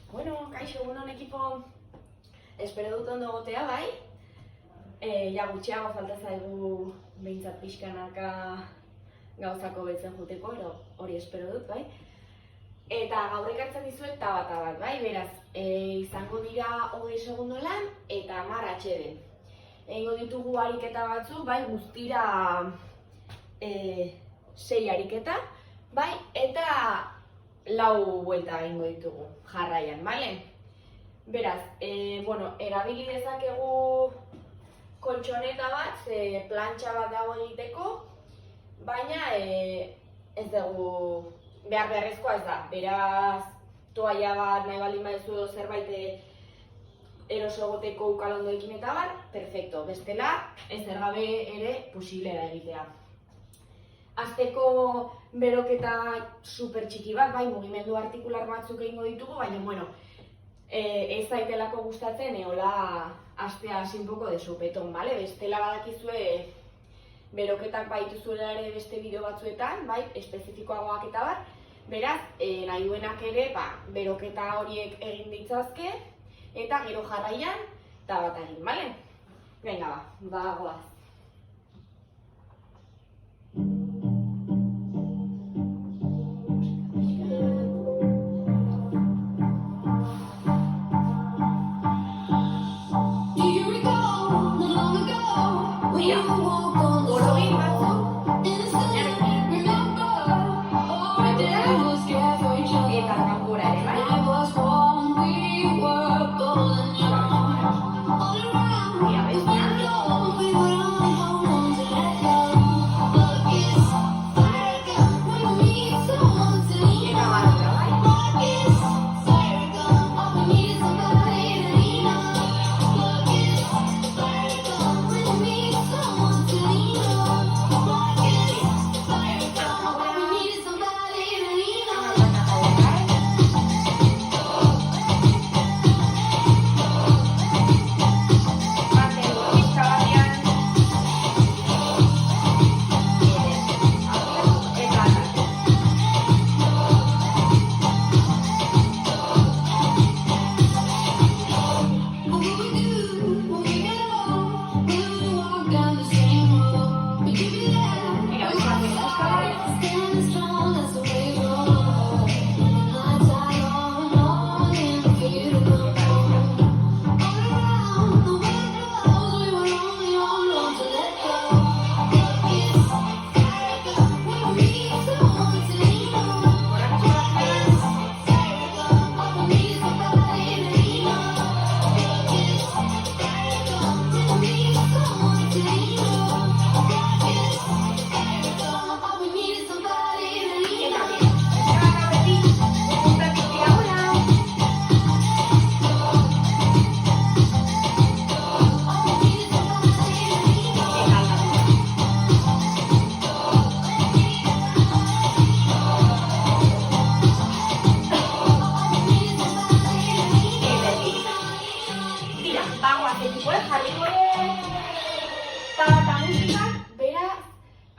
Kaixo, egunon ekipo, espero dut ondo egotea, bai? Ja gutxiago falta zaigu behintzat pixkanaka gauzako betzen juteko, hori espero dut, bai? Eta gaur ekartzen dizuet tabata bat, bai? Beraz, izango dira 20 segundo lan eta 10 atxeden. Egingo ditugu ariketa batzuk, bai? Guztira 6 ariketa, bai? Eta 4 buelta egingo ditugu jarraian, bale? Beraz, erabili dezakegu koltxoneta bat, plantxa bat dago egiteko, baina ez dugu behar beharrezkoa ez da. Beraz, toalla bat nahi baldin baduzu edo zerbait eroso egoteko ukalondoekin eta bar, perfecto. Bestela, ez gabe ere posible da egitea. Hasteko beroketa super txiki bat, bai, mugimendu artikular batzuk egingo ditugu, baina, ez zaitelako gustatzen eola hastea hasi un poco de sopetón, bale? Bestela badakizue beroketak baituzuela ere beste bideo batzuetan, bai, espezifikoagoak eta bar. Beraz, nahi duenak ere, beroketa horiek egin ditzazke, eta gero jarraian, tabata egin, bale? Venga, goaz.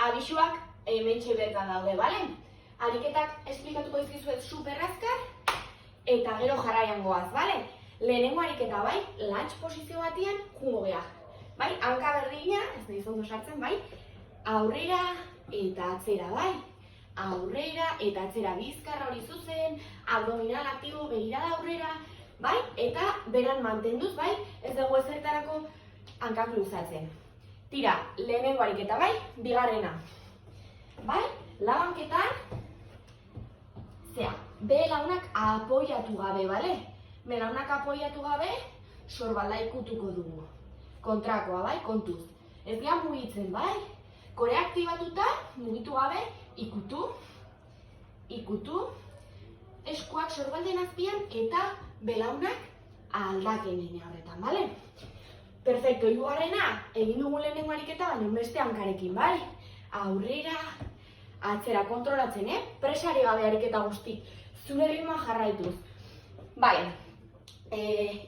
Abisuak hementxe bertan daude, bale? Ariketak esplikatuko dizkizuet super azkar eta gero jarraian goaz, bale? Lehenengo ariketa, bai, lunge posizio batian jungo geha. Bai, hanka berdina, ez da izondo sartzen, bai? Aurrera eta atzera, bai? Aurrera eta atzera bizkarra hori zuzen, abdominal aktibo, begirada aurrera, bai? Eta beran mantenduz, bai? Ez dugu ezertarako hankak luzatzen. Tira, lehenengo ariketa, bai? Bigarrena. Bai? Labanketan, belaunak apoiatu gabe, bale? Belaunak apoiatu gabe, sorbalda ikutuko dugu. Kontrakoa, bai? Kontuz. Ez geha mugitzen, bai? Kore aktibatuta, mugitu gabe, ikutu, eskuak sorbalden azpian eta belaunak aldaken horretan, bale? Perfecto, hirugarrena, egin dugu lehenengo ariketa, baina beste hankarekin, bai? Aurrera, atzera kontrolatzen, presari gabe ariketa guzti, zure ritmoa jarraituz. Bale,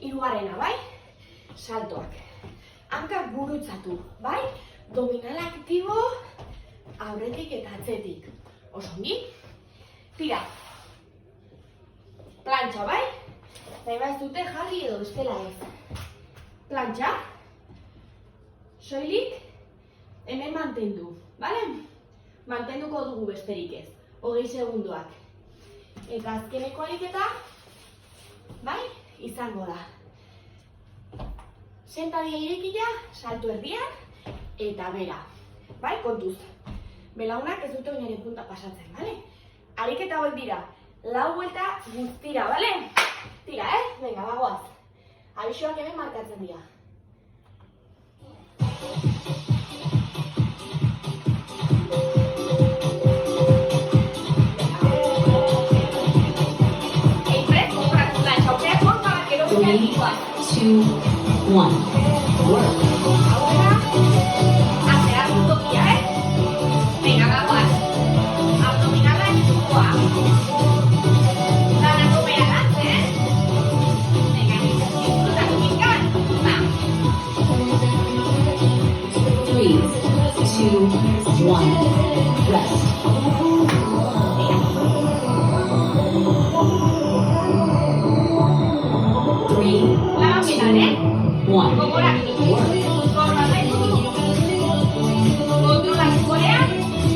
hirugarrena, bai? Saltoak. Hankak gurutzatu, bai? Dominal aktibo, aurretik eta atzetik. Osongi? Tira. Plantxa, bai? nahi ba ez dute jarri edo bestela ez. Plantxa, soilik, hemen mantendu, bale? Mantenduko dugu besterik ez, 20 segunduak. Eta azkeneko ariketa, bai, izango da. Sentadia irekila, salto erdian, eta bera. Bai, kontuz. Belaunak ez dute oinaren punta pasatzen, bale? Ariketa hauek dira, 4 buelta guztira, bale? Tira, venga, bagoaz. Abixoak hemen markatzen dira. Three, two, one. Ahora, acelerar un toquilla, Venga, bagoaz. Abdominala estua. Dana comer adelante, Venga, disfruta tu picar. Va. 3, 2, 1. Rest. La abdominal, One. Como la controla tu corea,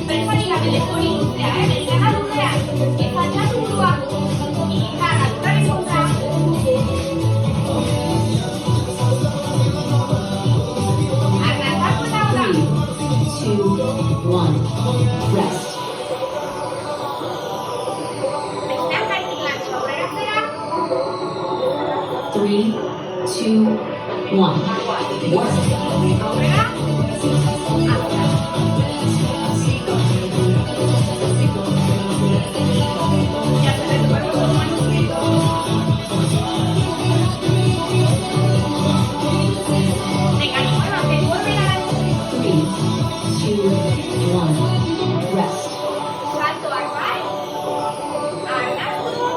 preferiga telefonia, americana luzea, ezaiatu burua, ikinka naturalen kontra. Arnazatu eta hora. 3, 2, 1. Rest. Bestean gaitik lantxa aurrera zera. 3, 2, 1. Work. Aurrera. Atrás. Ya se recuerda todo manuscrito. Venga, ni muevas, que vuelven a la 3, 2, 1. Rest. salto bye. Arnaztu.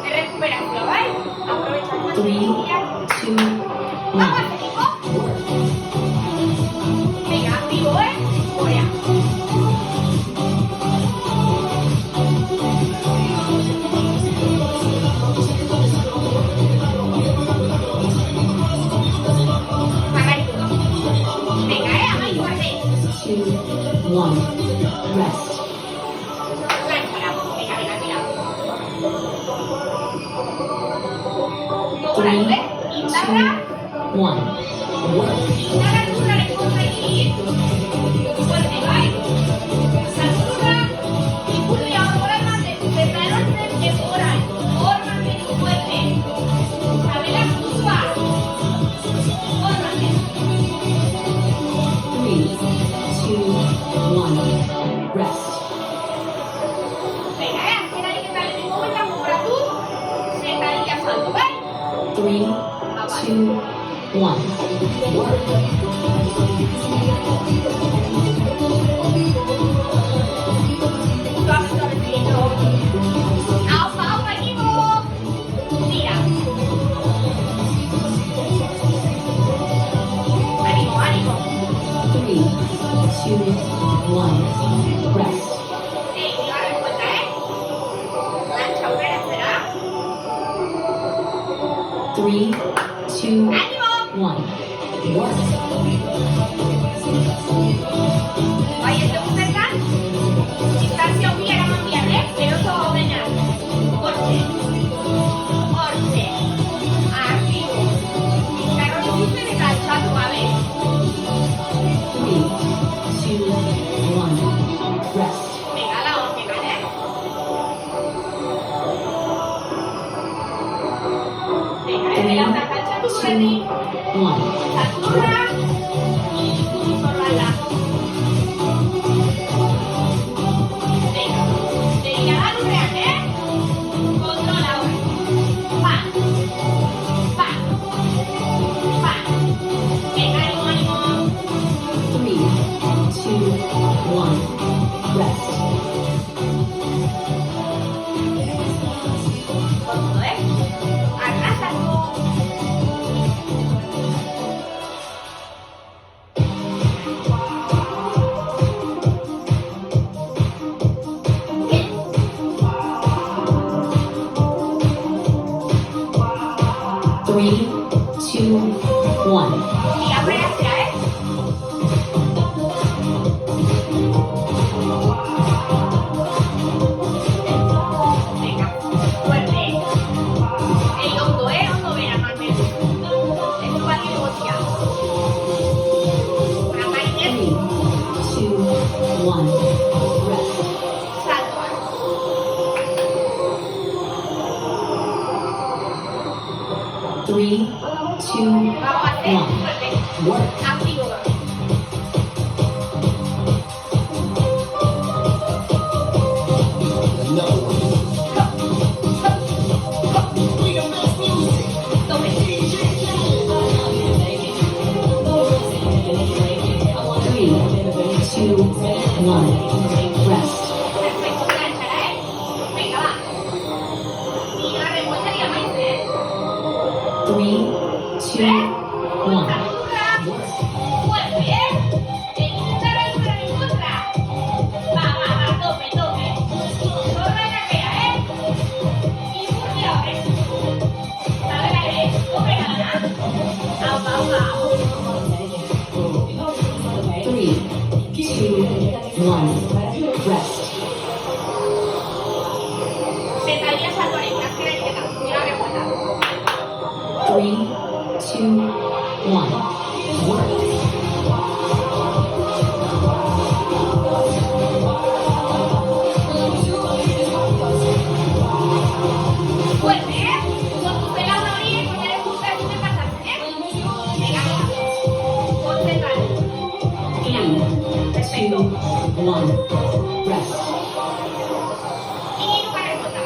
Recuperación, ¿vale? Aprovecha el 3, 2, 1. Vamos, equipo. Venga, activo, Fuera. Pagarito. Venga, amaizuarte. 2, 1. Rest. Lánzala. Venga, tira. 3, Ahora, 2, Indarra. 1. Work. Indarra naturalen kontra egin. Fuerte, bai? Saturra. Impulsia hor mantendu. Eta erortzen egoran. Hor mantendu fuerte. Sabela zuzua. Hor mantendu. 3, 2, 1. Rest. Venga, azken ariketa lehenengo bueltan gogoratu. Sentadilla salto, bai? 3, 2, 1. Work. Suavecito. Aupa, equipo. Tira. Ánimo. 3, 2, 1. Rest. Bigarren buelta, Lantxa aurrera zera. 3, 2, Ánimo. 1. Work. Bai, ez dugu zertan. Distantzia handia eraman behar, Eroso gaudena. Hortxe. Aktibo. Bizkarro bizitzen eta altxatu gabe. 3, 2, 1. Rest. Venga, la horregan, Venga, pelautak altxatu 2, berdin. 1. Saturra. Zorrala. Venga. 3, 2, 1. Y abre hacia él. Venga, fuerte. El hondo, hondo, ven a Manuel. Esto va a ir negociando. Una caída. 3, 2, 1. Rest. Salto. 3, 2, Vamos a hacer 1. fuerte. Work. Activo. Tome. 3, 2, 1. Rest. Perfecto, planchará, ¿eh? Venga, va. Y la revuelta y la maíz, ¿eh? 3, 2, 1. Fuerte, ¿eh? En contra, en contra. Va, tope, tope. Torre la queda, ¿eh? Y muy abre. Dale la derecha, tope la gana. Aupa. 3, 2, 1. Rest. Sentadillas al derecha, izquierda, izquierda. Y la revuelta. 3, 2, 1. Work. Fuerte, ¿eh? Con tu pela una orilla y poner tu pelo y te pasas, ¿eh? Venga, concéntrate. 3, 2, 1. Rest. Y nunca revuelta.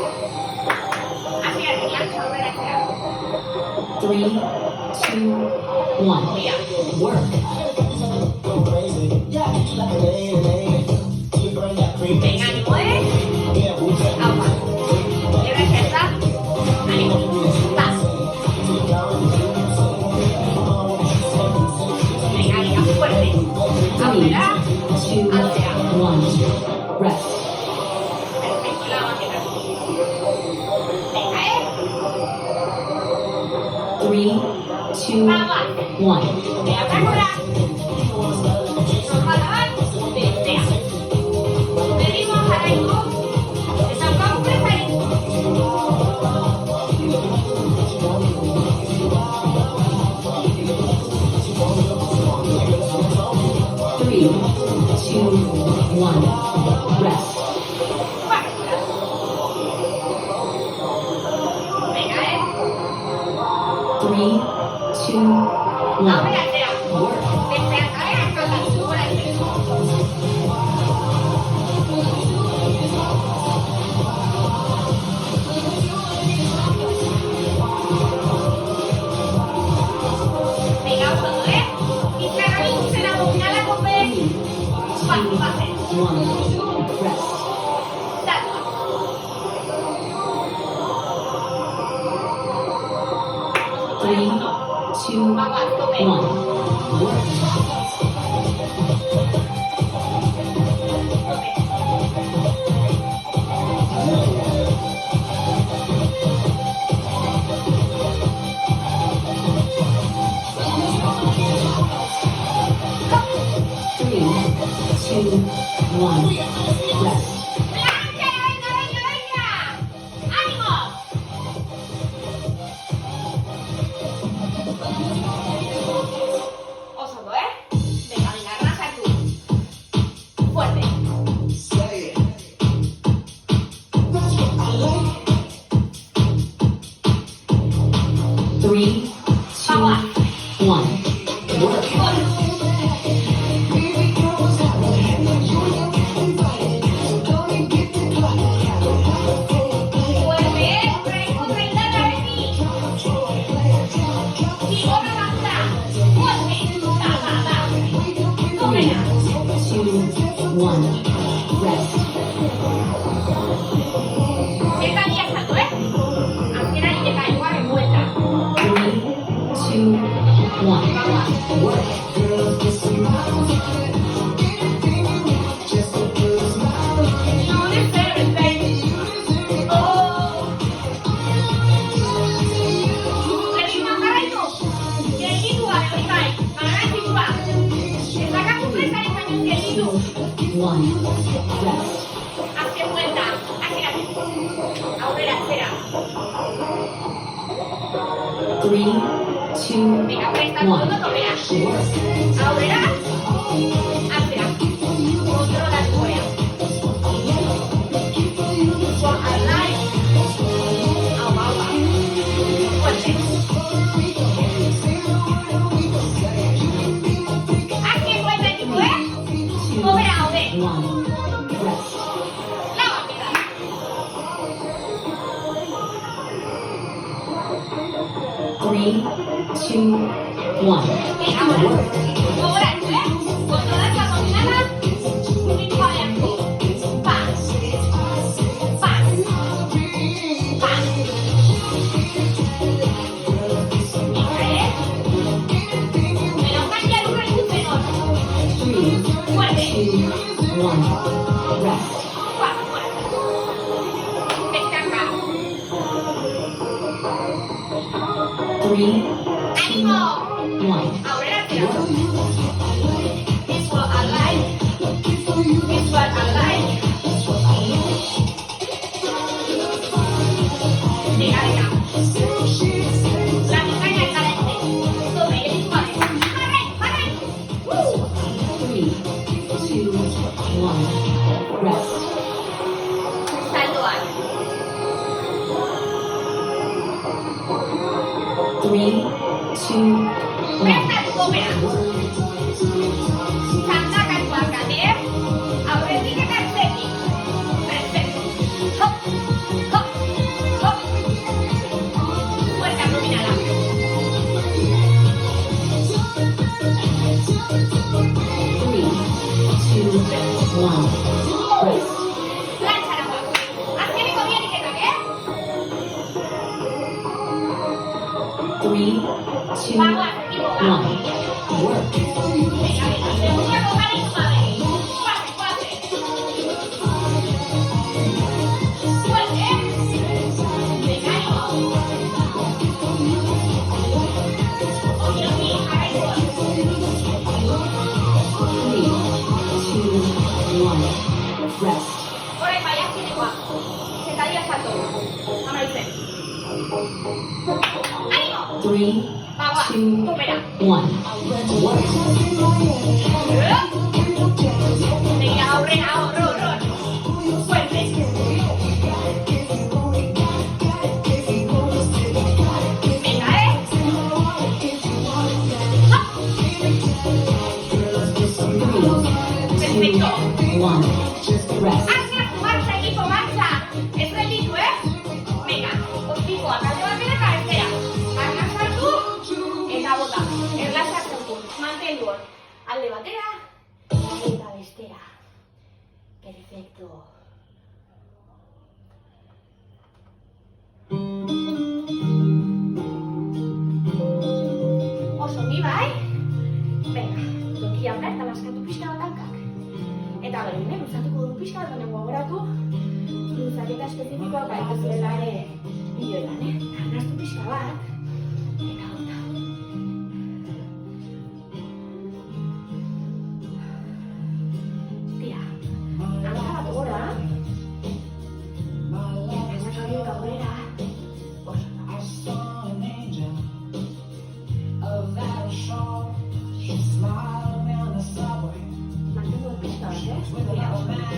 Así, lanza, volver a hacer. 3, 2, 1. Mira. Work. Venga, ánimo, ¿eh? Aupa. Libre cerza. Ánimo. Va. Venga, fuerte. 3, Ahora. 2, 1. Rest. Perfecto, la máquina. Venga, ¿eh? 3, 2, Vamos. 1. Ve a ahora. Nos va a lavar. Desea. Venimos a la hijo. Desarmamos presa ahí. Three, two, one. Rest. Venga, ¿eh? 3, 2, Ahora 1. desea. Work. Desea caer hasta la altura del pecho. Venga, otro, ¿eh? Y cerramos en abdominal a tope. 1. Rest. Salto. 3, 2, Vamos, a tope. 1. Work. Three, 2, 1. Rest. ¡Plancha! ¡Venga! ¡Ánimo! Oso, ¿eh? aurrera, zera. 3, 2, Venga, prestatu 1. ondo tobera. Work. Aurrera, atzera. Kontrolatu gorea. For a life. Hau, hau, hau. Fuerte. Azken buelta ekipo, Gobera gaude. 1. Rest. Lau aketa. 3, 2, 1. Venga, gora. Gogoratu, Kontrolatu abdominala. Ritmoa beharko. Pas. Pas. Pas. Venga, Menos ya lurra ikusten hor. 3, Fuerte. 2, 1. Rest. Pas, fuerte. Descansa. 3, ¡Ánimo! 1. Aurrera, tira. This one I like. This one I like. Venga, venga. La montaña es caliente. Sobre el igual. ¡Jarray, jarray! 3, 2, 1. Rest. Salto alto. 3, 2, 1. Presta tu gobera. Txandakatuak gane. Aurretik eta atzetik. Perfecto. Hop, hop, hop. Fuerte abdominala. 3, 2, 1. Rest. Lantzaragoak. Azkeneko biariketak, 3, 2, Bagoaz, ekipo, ba. 1. Work. Venga, venga, segundako garaiko gabe. Guazen, guazen. Fuerte. Venga, ánimo. Oki, oki, jarraitu. 3, 2, 1. Rest. Orain bai, azkenekoa. Sentadilla salto. Amaitzen. Ánimo. 3, Bagoaz, 2, topera. 1. Work. Venga, aurrera, horror. Fuerte. Venga, Hop. 3, 2, 1. Rest. Marcha, equipo, marcha. Ez gelditu, Venga, ostikoa, kalde batera eta ezkera. Arnak sartu, eta bota. Erlaxatzeko, mantendu hor. Alde batera, eta bestera. Perfecto. Oso ongi bai? Venga, tokia hona eta laskatu pixka bat hankak. Eta gero, luzatuko du pixka bat, baina gogoratu, luzaketa espezifikoa baita zuela ere bideoetan, Arnastu pixka bat, eta bota. Tira, hanka bat gora, enpresak horiek aurrera, oso ondo. Mantengo pixka bat, Tira, oso ondo.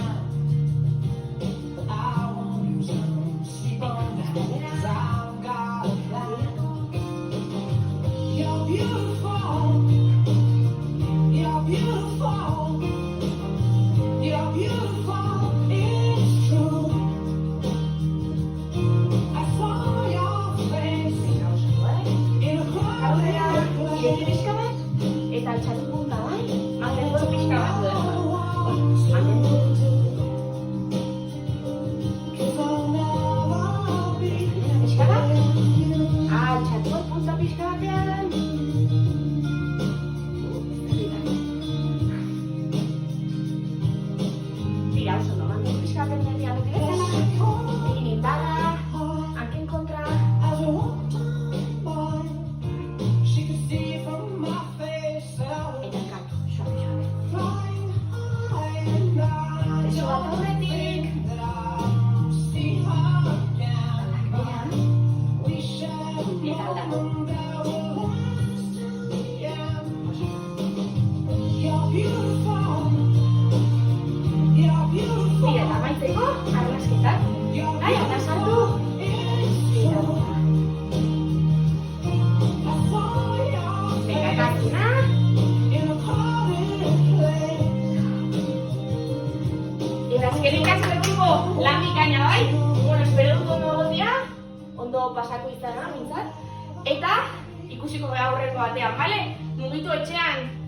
Eta altxatu punta bai, mantengo pixka bat duen. Mantengo. Pixka bat. Altxatu punta pixka batean. Tira, oso no, mantengo pixka batean dira beti bezala. Egin indarra, hanken kontra. Eta kantu, suave, suave. Eso bat aurretik. arnasketak. Ai, eta sartu. Venga, erantzuna. Eta eskerrik asko egungo lan bikaina bai. Bueno, espero dut ondo egotea, ondo pasako izana, mintzat. Eta ikusiko gara aurreko batean, bale? Mugitu etxean.